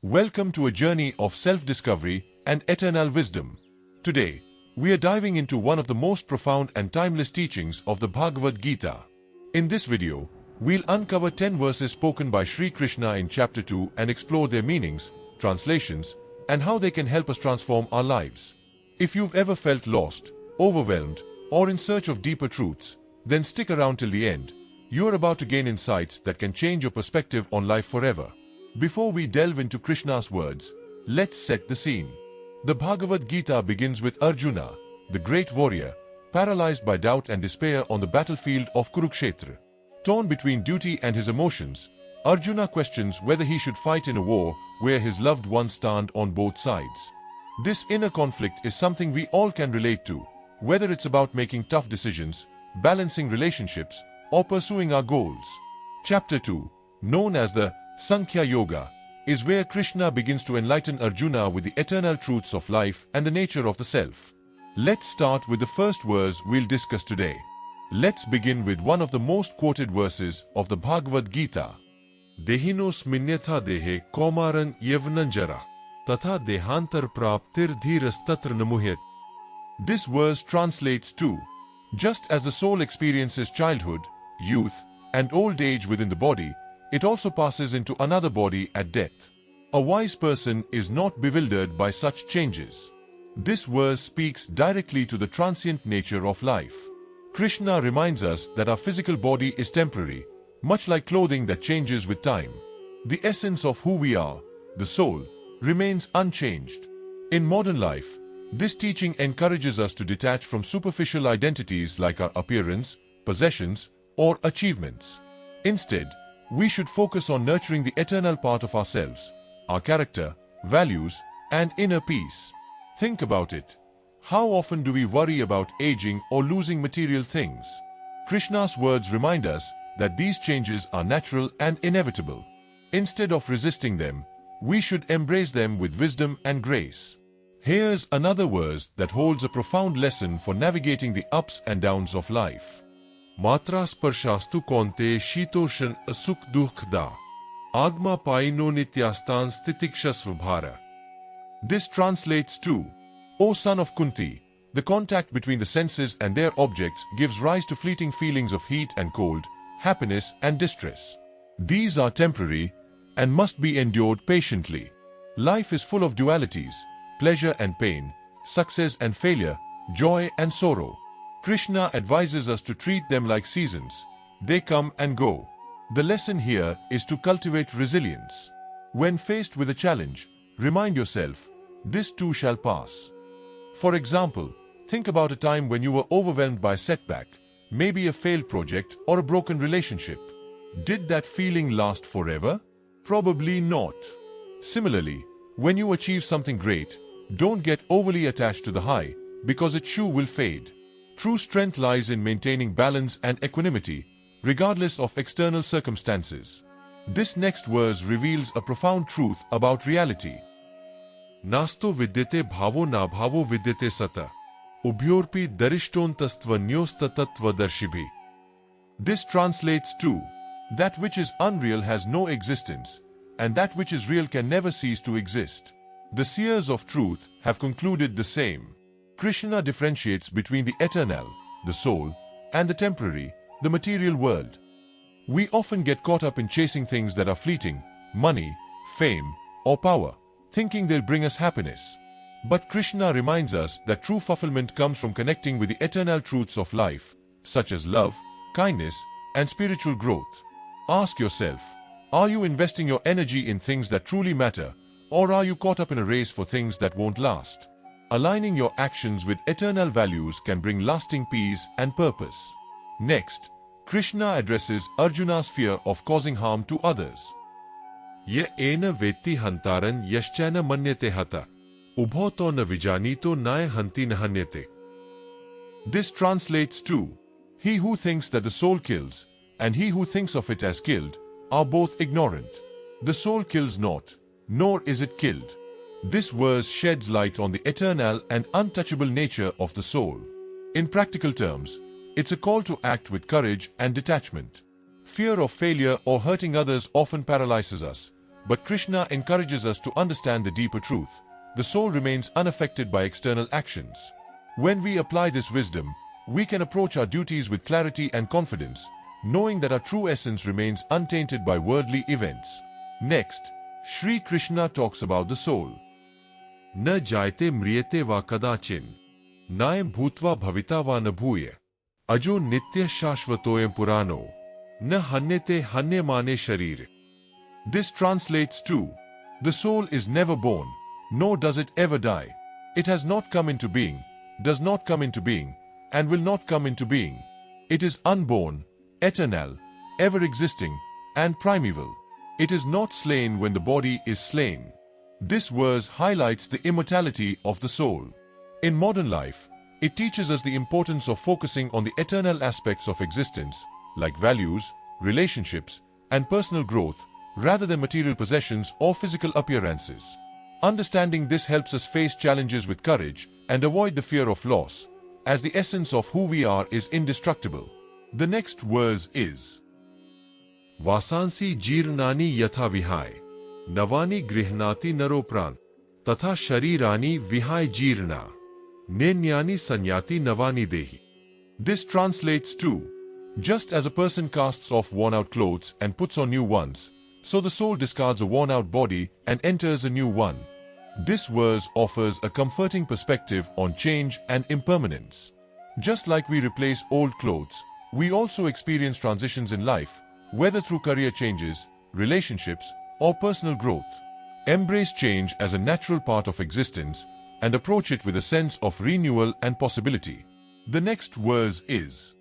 Welcome to a journey of self-discovery and eternal wisdom. Today, we are diving into one of the most profound and timeless teachings of the Bhagavad Gita. In this video, we'll uncover 10 verses spoken by Shri Krishna in chapter 2 and explore their meanings, translations, and how they can help us transform our lives. If you've ever felt lost, overwhelmed, or in search of deeper truths, then stick around till the end. You're about to gain insights that can change your perspective on life forever. Before we delve into Krishna's words, let's set the scene. The Bhagavad Gita begins with Arjuna, the great warrior, paralyzed by doubt and despair on the battlefield of Kurukshetra. Torn between duty and his emotions, Arjuna questions whether he should fight in a war where his loved ones stand on both sides. This inner conflict is something we all can relate to, whether it's about making tough decisions, balancing relationships, or pursuing our goals. Chapter 2, known as the Sankhya Yoga, is where Krishna begins to enlighten Arjuna with the eternal truths of life and the nature of the self. Let's start with the first verse we'll discuss today. Let's begin with one of the most quoted verses of the Bhagavad Gita. Dehinos minyatha dehe kaumaran yavnanjara tatha dehantar praptir dhirastatra namuhyat. This verse translates to, just as the soul experiences childhood, youth, and old age within the body, it also passes into another body at death. A wise person is not bewildered by such changes. This verse speaks directly to the transient nature of life. Krishna reminds us that our physical body is temporary, much like clothing that changes with time. The essence of who we are, the soul, remains unchanged. In modern life, this teaching encourages us to detach from superficial identities like our appearance, possessions, or achievements. Instead, we should focus on nurturing the eternal part of ourselves, our character, values, and inner peace. Think about it. How often do we worry about aging or losing material things? Krishna's words remind us that these changes are natural and inevitable. Instead of resisting them, we should embrace them with wisdom and grace. Here's another verse that holds a profound lesson for navigating the ups and downs of life. Matra sparshastu konte shitoshan asuk dukhda agma paino nityastan stitikshasvabhara. This translates to, O son of Kunti, the contact between the senses and their objects gives rise to fleeting feelings of heat and cold, happiness and distress. These are temporary and must be endured patiently. Life is full of dualities, pleasure and pain, success and failure, joy and sorrow. Krishna advises us to treat them like seasons. They come and go. The lesson here is to cultivate resilience. When faced with a challenge, remind yourself, this too shall pass. For example, think about a time when you were overwhelmed by a setback, maybe a failed project or a broken relationship. Did that feeling last forever? Probably not. Similarly, when you achieve something great, don't get overly attached to the high, because it too will fade. True strength lies in maintaining balance and equanimity, regardless of external circumstances. This next verse reveals a profound truth about reality. Nasto vidyate bhavo na bhavo vidyate sata. Ubhyorpi darishtontastva nyostatatva darshibhi. This translates to, that which is unreal has no existence, and that which is real can never cease to exist. The seers of truth have concluded the same. Krishna differentiates between the eternal, the soul, and the temporary, the material world. We often get caught up in chasing things that are fleeting, money, fame, or power, thinking they'll bring us happiness. But Krishna reminds us that true fulfillment comes from connecting with the eternal truths of life, such as love, kindness, and spiritual growth. Ask yourself, are you investing your energy in things that truly matter, or are you caught up in a race for things that won't last? Aligning your actions with eternal values can bring lasting peace and purpose. Next, Krishna addresses Arjuna's fear of causing harm to others. Ye ena vetti hantaran yaschana manyate hata. Ubhoto na vijanito nae hanti nahanyate. This translates to, he who thinks that the soul kills, and he who thinks of it as killed, are both ignorant. The soul kills not, nor is it killed. This verse sheds light on the eternal and untouchable nature of the soul. In practical terms, it's a call to act with courage and detachment. Fear of failure or hurting others often paralyzes us, But Krishna encourages us to understand the deeper truth. The soul remains unaffected by external actions. When we apply this wisdom, we can approach our duties with clarity and confidence, knowing that our true essence remains untainted by worldly events. Next, Shri Krishna talks about the soul. Na jayate mriyate va kadachin, naim bhutva bhavita va na bhuya, ajo nitya shashvatoyam purano, na hanyate hanyamane sharir. This translates to, the soul is never born, nor does it ever die. It has not come into being, does not come into being, and will not come into being. It is unborn, eternal, ever-existing, and primeval. It is not slain when the body is slain. This verse highlights the immortality of the soul. In modern life, it teaches us the importance of focusing on the eternal aspects of existence, like values, relationships, and personal growth, rather than material possessions or physical appearances. Understanding this helps us face challenges with courage and avoid the fear of loss, as the essence of who we are is indestructible. The next verse is Vasansi jirnani yatha vihai, navani grihnati naropran, tatha sharirani vihai jirna, nenyani sanyati navani dehi. This translates to, just as a person casts off worn-out clothes and puts on new ones, so the soul discards a worn-out body and enters a new one. This verse offers a comforting perspective on change and impermanence. Just like we replace old clothes, we also experience transitions in life, whether through career changes, relationships, or personal growth. Embrace change as a natural part of existence and approach it with a sense of renewal and possibility. The next verse is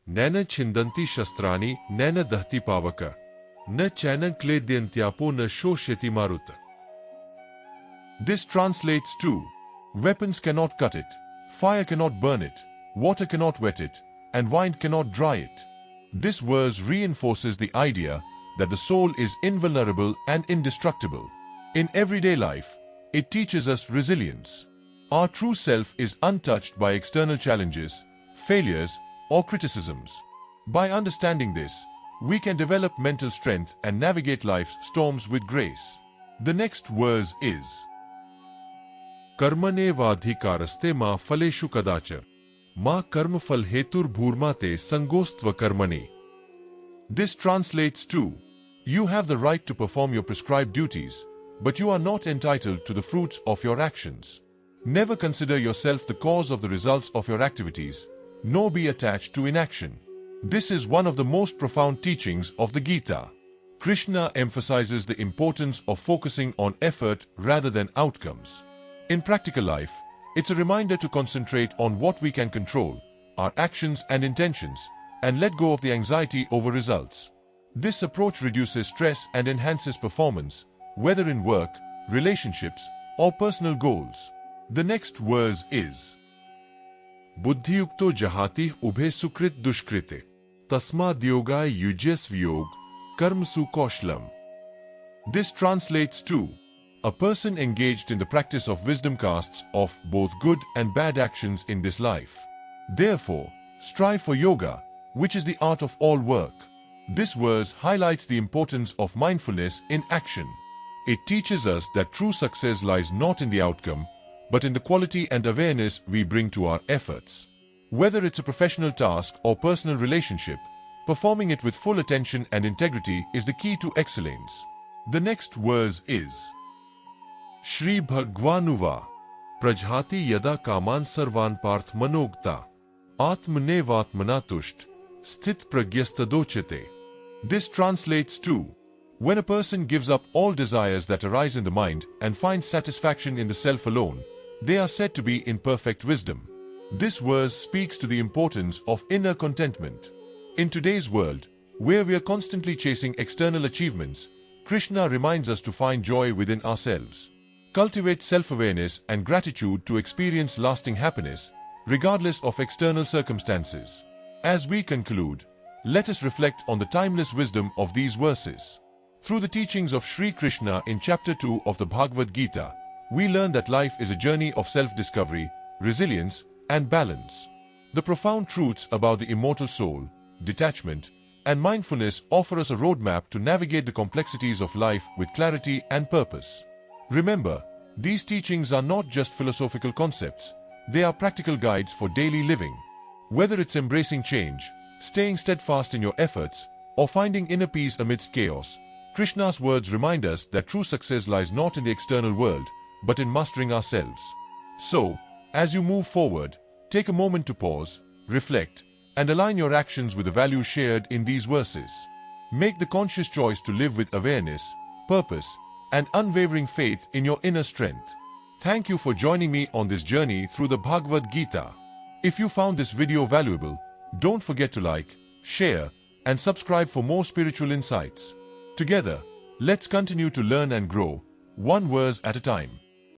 Nana chindanti shastrani nana dahti pavaka, na chanan kledyantyaapo na shosheti maruta. This translates to, weapons cannot cut it, fire cannot burn it, water cannot wet it, and wine cannot dry it. This verse reinforces the idea that the soul is invulnerable and indestructible. In everyday life, it teaches us resilience. Our true self is untouched by external challenges, failures, or criticisms. By understanding this, we can develop mental strength and navigate life's storms with grace. The next verse is Karmane vadhikaraste ma faleshu kadachar, ma karma fal hetur bhurmate sangostva karmane. This translates to, you have the right to perform your prescribed duties, but you are not entitled to the fruits of your actions. Never consider yourself the cause of the results of your activities, nor be attached to inaction. This is one of the most profound teachings of the Gita. Krishna emphasizes the importance of focusing on effort rather than outcomes. In practical life, it's a reminder to concentrate on what we can control, our actions and intentions, and let go of the anxiety over results. This approach reduces stress and enhances performance, whether in work, relationships, or personal goals. The next verse is Buddhiyukto jahati ubhe sukrit dushkrite, tasma yogai yujas vyog, karmsu koshlam. This translates to, a person engaged in the practice of wisdom casts off both good and bad actions in this life. Therefore, strive for yoga, which is the art of all work. This verse highlights the importance of mindfulness in action. It teaches us that true success lies not in the outcome, but in the quality and awareness we bring to our efforts. Whether it's a professional task or personal relationship, performing it with full attention and integrity is the key to excellence. The next verse is Shri Bhagwanuva Prajhati yada kaman sarvan parth manogta atmanevatmana tusht sthit pragyastadochate. This translates to, when a person gives up all desires that arise in the mind and finds satisfaction in the self alone, they are said to be in perfect wisdom. This verse speaks to the importance of inner contentment. In today's world, where we are constantly chasing external achievements, Krishna reminds us to find joy within ourselves. Cultivate self-awareness and gratitude to experience lasting happiness, regardless of external circumstances. As we conclude, let us reflect on the timeless wisdom of these verses. Through the teachings of Shri Krishna in chapter 2 of the Bhagavad Gita, we learn that life is a journey of self-discovery, resilience, and balance. The profound truths about the immortal soul, detachment, and mindfulness offer us a roadmap to navigate the complexities of life with clarity and purpose. Remember, these teachings are not just philosophical concepts, they are practical guides for daily living. Whether it's embracing change, staying steadfast in your efforts, or finding inner peace amidst chaos, Krishna's words remind us that true success lies not in the external world, but in mastering ourselves. So, as you move forward, take a moment to pause, reflect, and align your actions with the values shared in these verses. Make the conscious choice to live with awareness, purpose, and unwavering faith in your inner strength. Thank you for joining me on this journey through the Bhagavad Gita. If you found this video valuable, don't forget to like, share, and subscribe for more spiritual insights. Together, let's continue to learn and grow, one verse at a time.